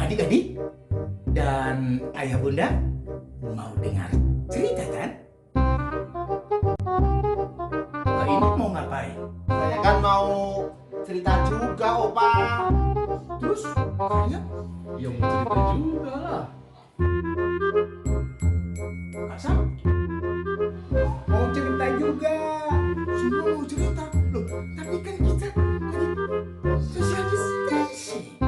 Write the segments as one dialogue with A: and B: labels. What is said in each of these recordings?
A: Adik-adik dan ayah bunda mau dengar cerita kan? Wah, ini mau ngapain?
B: Saya kan mau cerita juga, Opa.
A: Terus kalian
C: Ya mau cerita juga lah.
A: Kak Sam mau cerita juga. Semua mau cerita. Loh, tapi kan kita lagi social distancing.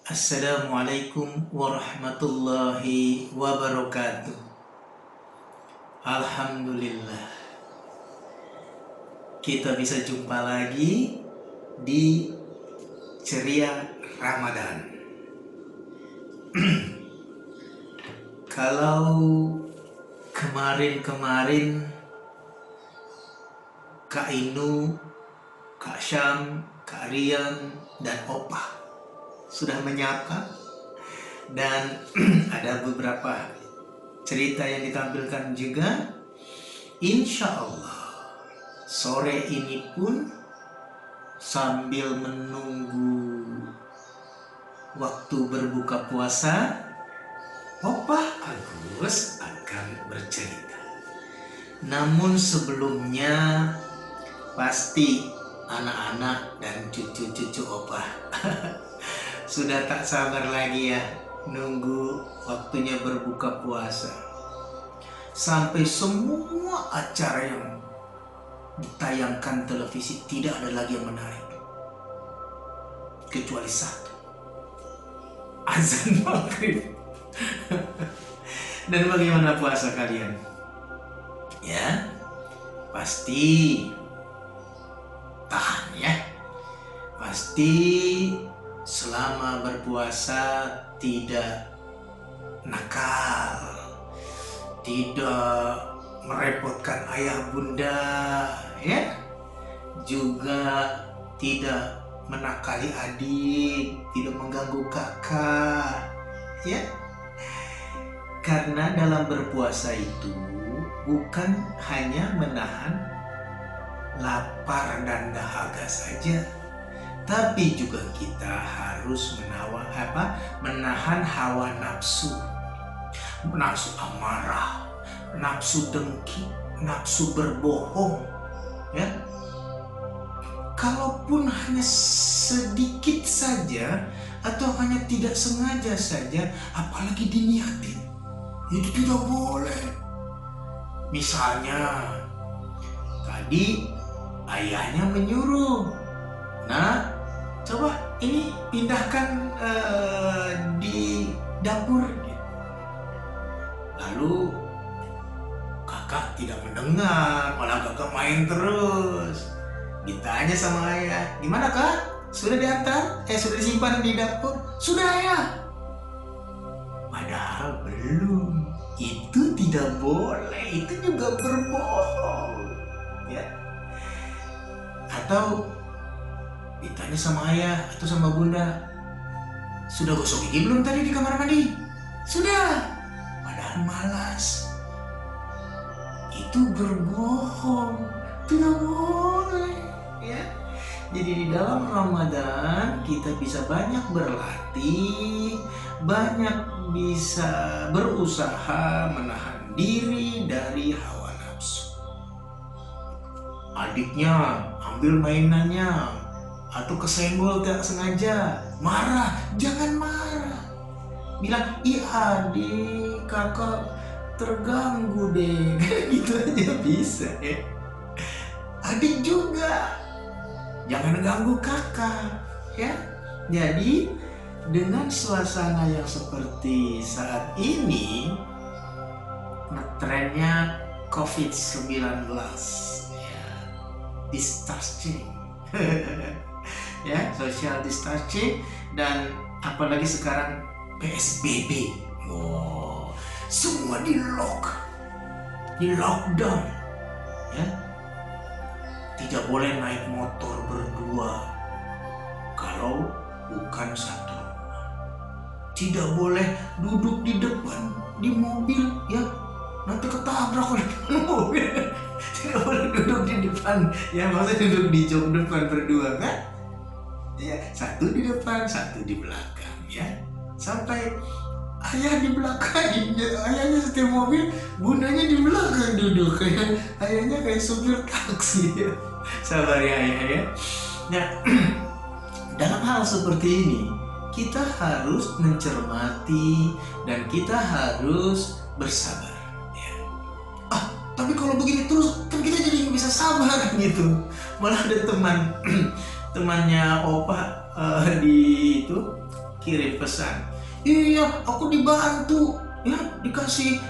D: Assalamualaikum warahmatullahi wabarakatuh. Alhamdulillah, kita bisa jumpa lagi di ceria Ramadan. Kalau kemarin-kemarin Kak Inu, Kak Syam, Kak Rian, dan Opa sudah menyapa, dan ada beberapa cerita yang ditampilkan juga. Insya Allah sore ini pun sambil menunggu waktu berbuka puasa, Opa Agus akan bercerita. Namun sebelumnya pasti anak-anak dan cucu-cucu Opa sudah tak sabar lagi ya nunggu waktunya berbuka puasa. Sampai semua acara yang ditayangkan televisi tidak ada lagi yang menarik kecuali satu, azan maghrib. Dan bagaimana puasa kalian? Ya, pasti tahan ya. Pasti selama berpuasa tidak nakal, tidak merepotkan ayah bunda, ya, juga tidak menakali adik, tidak mengganggu kakak, ya. Karena dalam berpuasa itu bukan hanya menahan lapar dan dahaga saja, tapi juga kita harus menahan hawa nafsu, nafsu amarah, nafsu dengki, nafsu berbohong, ya. Kalaupun hanya sedikit saja atau hanya tidak sengaja saja, apalagi diniatin, itu tidak boleh. Misalnya tadi ayahnya menyuruh, nah, coba ini pindahkan di dapur. Lalu kakak tidak mendengar, malah kakak main terus. Ditanya sama ayah, gimana kak? Sudah diantar? Sudah disimpan di dapur? Sudah ya. Padahal belum. Itu tidak boleh. Itu juga berbohong. Ya. Atau ditanya sama ayah atau sama bunda, sudah gosok gigi belum tadi di kamar mandi? Sudah. Padahal malas. Itu berbohong. Tidak boleh, ya. Jadi di dalam Ramadan kita bisa banyak berlatih, banyak bisa berusaha menahan diri dari hawa nafsu. Adiknya ambil mainannya atau kesenggol tidak sengaja, marah, jangan marah. Bilang, ih adik, kakak terganggu deh. Gitu aja bisa ya. Adik juga jangan ganggu kakak, ya. Jadi dengan suasana yang seperti saat ini, ngetrennya COVID-19, ya, distancing. Ya, social distancing, dan apalagi sekarang PSBB. Wow, semua di lockdown, ya. Tidak boleh naik motor berdua, bicarakan satu. Tidak boleh duduk di depan di mobil ya, nanti ketabrak oleh mobil. Tidak boleh duduk di depan ya, maksudnya duduk di jok depan berdua kan ya, satu di depan satu di belakang ya, sampai ayah di belakang, ayahnya setir mobil, bundanya di belakang duduk kayak ayahnya kayak supir taksi ya. Sabar ya ayah ya. Nah dalam hal seperti ini kita harus mencermati dan kita harus bersabar ya. Tapi kalau begini terus kan kita jadi nggak bisa sabar gitu. Malah ada temannya opa di itu kirim pesan, iya aku dibantu ya, dikasih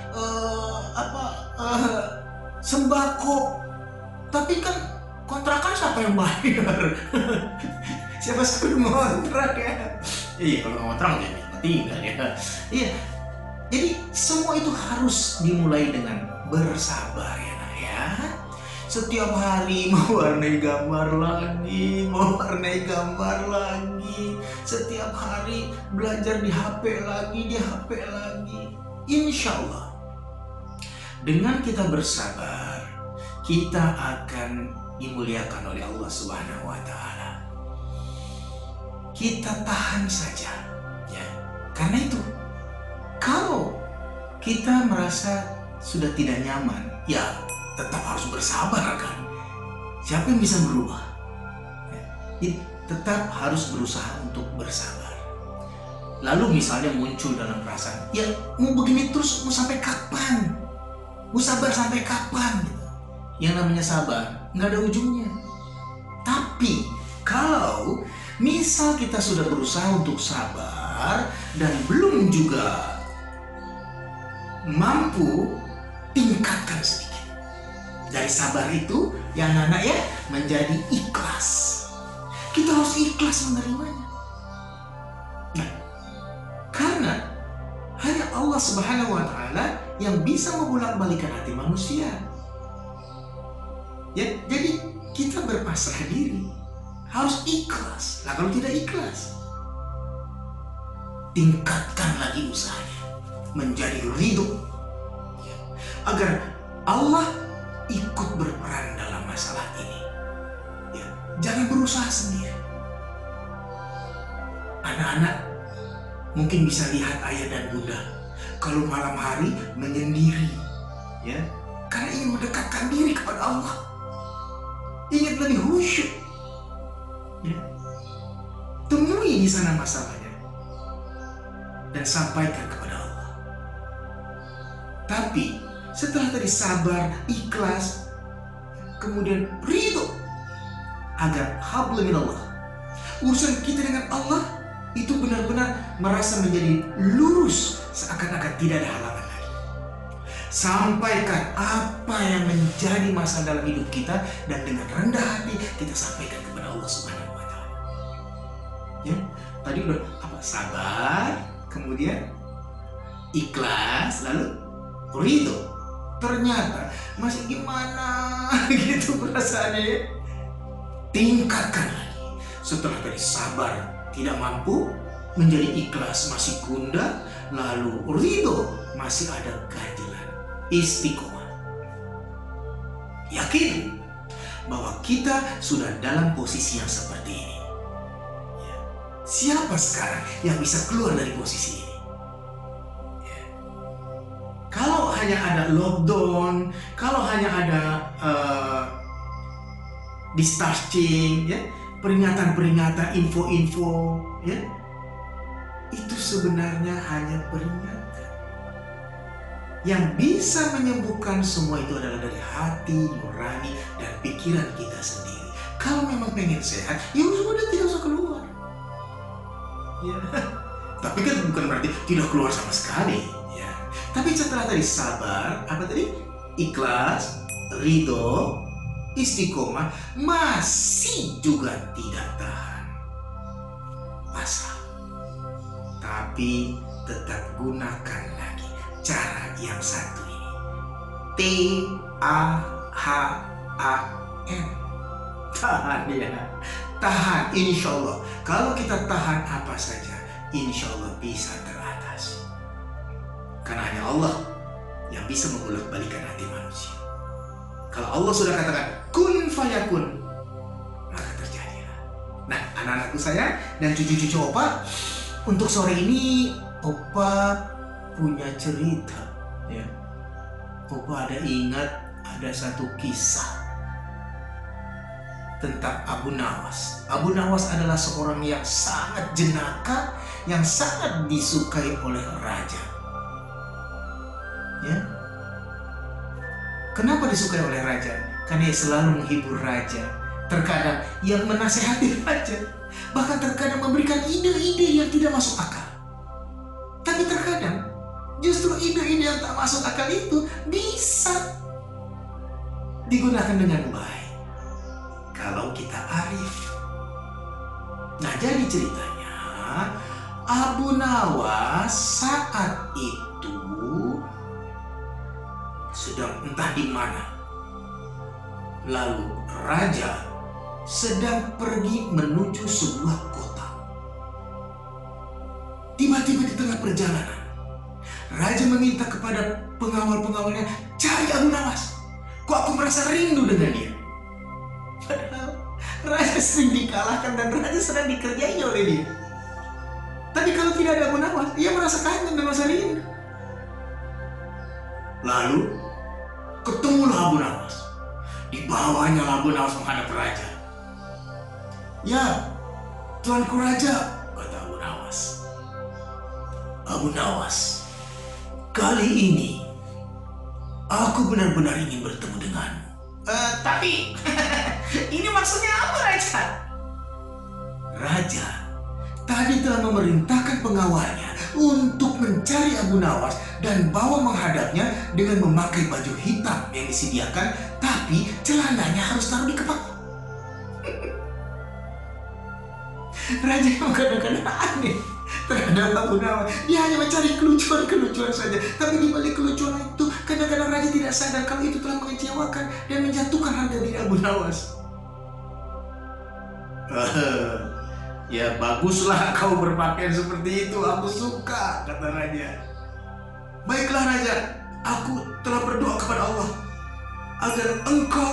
D: sembako, tapi kan kontrakan siapa yang bayar? Siapa yang ngontrak ya? Iya kalau ngontrak ya tinggal ya. Iya, jadi semua itu harus dimulai dengan bersabar ya nak ya. Setiap hari mewarnai gambar lagi, setiap hari belajar di HP lagi, Insya Allah dengan kita bersabar kita akan dimuliakan oleh Allah Subhanahu wa Ta'ala. Kita tahan saja ya, karena itu kalau kita merasa sudah tidak nyaman ya tetap harus bersabar kan. Siapa yang bisa berubah ya, tetap harus berusaha untuk bersabar. Lalu misalnya muncul dalam perasaan ya mau begini terus, mau sampai kapan, mau sabar sampai kapan gitu. Yang namanya sabar nggak ada ujungnya. Tapi kalau misal kita sudah berusaha untuk sabar dan belum juga mampu, tingkatkan sedikit. Dari sabar itu yang anak ya menjadi ikhlas. Kita harus ikhlas menerimanya. Nah, karena hanya Allah Subhanahu wa Ta'ala yang bisa membolak-balikan hati manusia. Ya, jadi kita berpasrah diri, harus ikhlas. Nah kalau tidak ikhlas, tingkatkan lagi usahanya menjadi ridho ya, agar Allah ikut berperan dalam masalah ini ya. Jangan berusaha sendiri. Anak-anak mungkin bisa lihat ayah dan bunda kalau malam hari menyendiri ya, karena ingin mendekatkan diri kepada Allah, ingin lebih khusyuk ya. Temui di sana masalahnya dan sampaikan kepada Allah. Tapi setelah tadi sabar, ikhlas, kemudian ridho, agar hablum minallah, urusan kita dengan Allah itu benar-benar merasa menjadi lurus, seakan-akan tidak ada halangan lagi. Sampaikan apa yang menjadi masalah dalam hidup kita dan dengan rendah hati kita sampaikan kepada Allah Subhanahu wa Ta'ala. Ya, tadi udah apa? Sabar, kemudian ikhlas, lalu ridho. Ternyata masih gimana gitu perasaannya ya. Tingkatkan lagi. Setelah tadi sabar tidak mampu, menjadi ikhlas masih gundah, lalu ridho masih ada ganjalan, istiqomah. Yakin bahwa kita sudah dalam posisi yang seperti ini ya. Siapa sekarang yang bisa keluar dari posisi ini ya? Kalau hanya ada lockdown, kalau hanya ada discharging ya, peringatan-peringatan, info-info ya, itu sebenarnya hanya peringatan. Yang bisa menyembuhkan semua itu adalah dari hati, nurani, dan pikiran kita sendiri. Kalau memang pengen sehat, ya sudah, tidak usah keluar. Ya. Tapi kan bukan berarti tidak keluar sama sekali. Ya. Tapi setelah tadi sabar, apa tadi? Ikhlas, ridho, istiqomah, masih juga tidak tahan, pasrah. Tapi tetap gunakan lagi cara yang satu ini, TAHAN, tahan ya, tahan, insya Allah. Kalau kita tahan apa saja, insya Allah bisa teratas. Karena hanya Allah yang bisa mengulak-balikan hati manusia. Kalau Allah sudah katakan kun fayakun, maka terjadilah. Nah, anak-anakku sayang dan cucu-cucu Opa, untuk sore ini Opa punya cerita. Ya. Opa ada ingat ada satu kisah tentang Abu Nawas. Abu Nawas adalah seorang yang sangat jenaka, yang sangat disukai oleh raja. Ya. Kenapa disukai oleh raja? Karena ia selalu menghibur raja. Terkadang yang menasehati raja, bahkan terkadang memberikan ide-ide yang tidak masuk akal. Tapi terkadang justru ide-ide yang tak masuk akal itu bisa digunakan dengan baik kalau kita arif. Nah, jadi ceritanya Abu Nawas saat itu sedang entah di mana. Lalu raja sedang pergi menuju sebuah kota. Tiba-tiba di tengah perjalanan, raja meminta kepada pengawal-pengawalnya, cari Abu Nawas. Kok aku merasa rindu dengan dia? Padahal raja sering dikalahkan dan raja sedang dikerjainya oleh dia. Tapi kalau tidak ada Abu Nawas, ia merasa kangen dan merasa rindu. Lalu ketemulah Abu Nawas. Dibawanya Abu Nawas menghadap raja. Ya, tuanku raja, kata Abu Nawas. Abu Nawas, kali ini aku benar-benar ingin bertemu denganmu. Tapi ini maksudnya apa, Raja? Raja tadi telah memerintahkan pengawalnya untuk mencari Abu Nawas dan bawa menghadapnya dengan memakai baju hitam yang disediakan, tapi celananya harus taruh di kepala. Raja yang kadang-kadang aneh terhadap Abu Nawas. Dia hanya mencari kelucuan-kelucuan saja. Tapi di balik kelucuan itu, kadang-kadang raja tidak sadar kalau itu telah mengecewakan dan menjatuhkan harga diri Abu Nawas. Ya baguslah kau berpakaian seperti itu. Aku suka, kata raja. Baiklah raja, aku telah berdoa kepada Allah agar engkau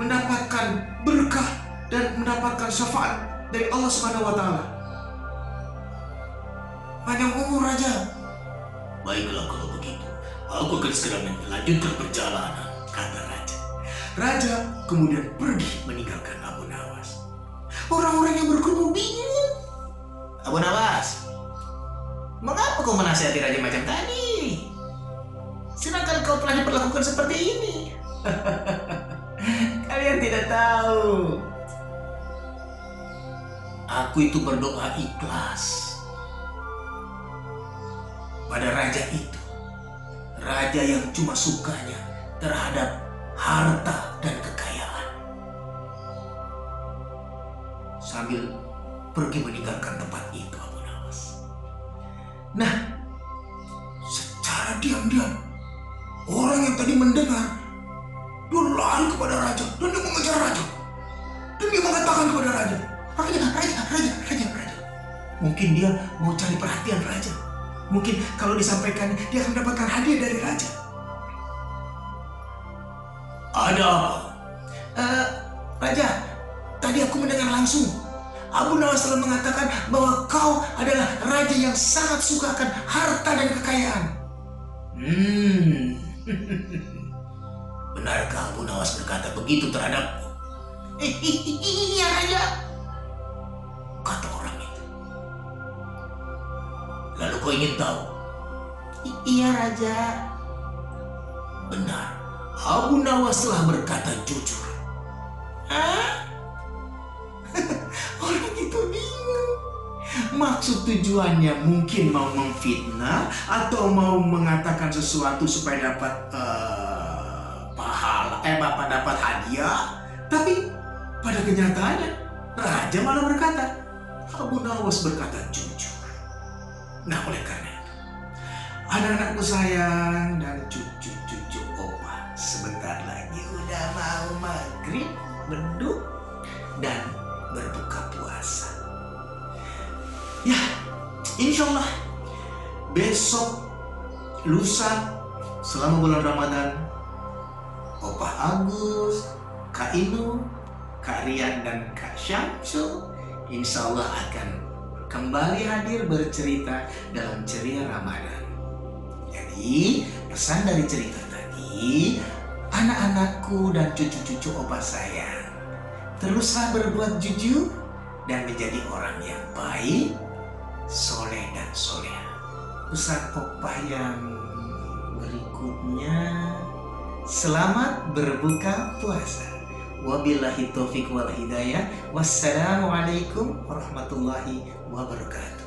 D: mendapatkan berkah dan mendapatkan syafaat dari Allah Subhanahu wa Ta'ala. Panjang umur raja. Baiklah kalau begitu, aku akan segera melanjutkan perjalanan, kata raja. Raja kemudian pergi meninggalkan Abu Nawas. Orang-orang yang berkerumun bingung. Abu Nawas, mengapa kau menasihati raja macam tadi? Sedangkan kau telah diperlakukan seperti ini. Kalian tidak tahu. Aku itu berdoa ikhlas pada raja itu. Raja yang cuma sukanya terhadap harta dan kekayaan. Sambil pergi meninggalkan tempat itu Abu Nawas. Nah, secara diam-diam orang yang tadi mendengar, dia lari kepada raja dan dia mengejar raja. Dan dia mengatakan kepada raja, Raja. Mungkin dia mau cari perhatian raja. Mungkin kalau disampaikan dia akan mendapatkan hadiah dari raja. Ada apa? Raja, tadi aku mendengar langsung. Abu Nawas telah mengatakan bahwa kau adalah raja yang sangat suka akan harta dan kekayaan. Benarkah Abu Nawas berkata begitu terhadapku? Iya raja, kata orang itu. Lalu kau ingin tahu? Iya raja. Benar, Abu Nawas telah berkata jujur. Orang itu bingung. Maksud tujuannya mungkin mau memfitnah atau mau mengatakan sesuatu supaya dapat pahala, dapat hadiah. Tapi pada kenyataannya raja malah berkata, Abu Nawas berkata jujur. Nah, oleh karena itu, anak-anakku sayang dan cucu-cucu Opa, sebentar lagi udah mau maghrib, beduk dan berbuka Ya, insya Allah besok, lusa, selama bulan Ramadan, Opa Agus, Kak Inu, Kak Rian, dan Kak Syamsul insya Allah akan kembali hadir bercerita dalam ceria Ramadan. Jadi pesan dari cerita tadi, anak-anakku dan cucu-cucu opa saya, teruslah berbuat jujur dan menjadi orang yang baik, soleh dan soleha. Pesan opa yang berikutnya, selamat berbuka puasa. Wabillahi taufiq wal hidayah. Wassalamualaikum warahmatullahi wabarakatuh.